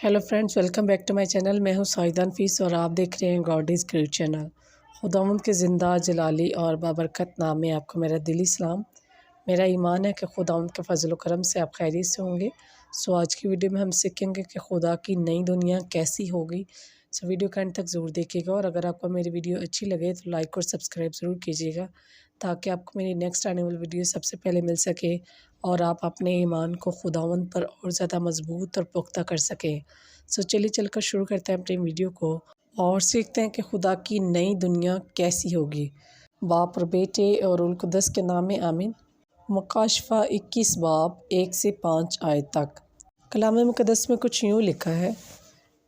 Hello friends, welcome back to my channel. मैं हूं साहिदा नफीस और आप देख रहे हैं गॉड इज़ ग्रेट चैनल। खुदावंद के ज़िंदा जलाली और बाबरकत नाम में आपको मेरा दिली सलाम। मेरा ईमान है कि खुदावंद के फजल व करम से आप खैरियत से होंगे। सो आज की वीडियो में हम सीखेंगे कि खुदा की नई दुनिया कैसी होगी। सो वीडियो का एंड तक ज़रूर देखिएगा और अगर आपको मेरी वीडियो अच्छी लगे तो लाइक और सब्सक्राइब ज़रूर कीजिएगा ताकि आपको मेरी नेक्स्ट आने वाली वीडियो सबसे पहले मिल सके और आप अपने ईमान को खुदावंद पर और ज़्यादा मजबूत और पुख्ता कर सकें। सो चलिए चलकर शुरू करते हैं अपनी वीडियो को और सीखते हैं कि खुदा की नई दुनिया कैसी होगी। बाप और बेटे और रुल कुद्दस के नाम में आमीन। मुकाशफा 21 बाब 1 से 5 आयत तक कलाम मुक़द्दस में कुछ यूँ लिखा है।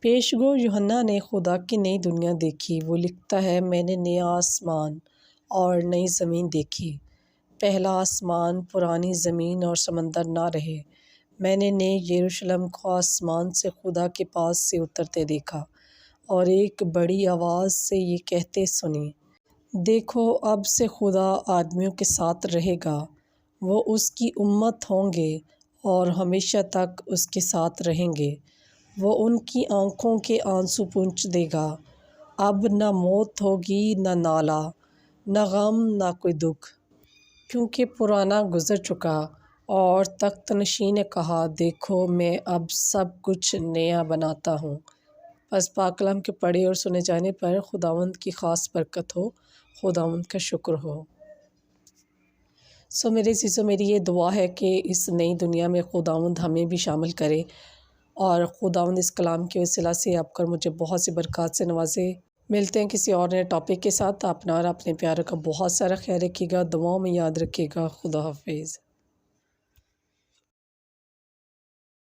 पेशगो यूहन्ना ने खुदा की नई दुनिया देखी। वो लिखता है, मैंने नया आसमान और नई ज़मीन देखी। पहला आसमान, पुरानी ज़मीन और समंदर ना रहे। मैंने नए यरूशलेम को आसमान से खुदा के पास से उतरते देखा और एक बड़ी आवाज़ से ये कहते सुनी, देखो अब से खुदा आदमियों के साथ रहेगा। वो उसकी उम्मत होंगे और हमेशा तक उसके साथ रहेंगे। वो उनकी आँखों के आंसू पोंछ देगा। अब न मौत होगी, न नाला, न गम, न कोई दुख, क्योंकि पुराना गुज़र चुका। और तख्तनशीं ने कहा, देखो मैं अब सब कुछ नया बनाता हूँ। बस पाक कलाम के पढ़े और सुने जाने पर खुदावंद की ख़ास बरकत हो, खुदावंद का शुक्र हो। सो मेरे चीज़ों मेरी ये दुआ है कि इस नई दुनिया में खुदावंद हमें भी शामिल करे और खुदावंद इस कलाम के वसीला से आपकर मुझे बहुत सी बरकत से नवाजे। मिलते हैं किसी और नए टॉपिक के साथ। अपना और अपने प्यारों का बहुत सारा ख्याल रखिएगा, दुआओं में याद रखिएगा। खुदा हाफिज़।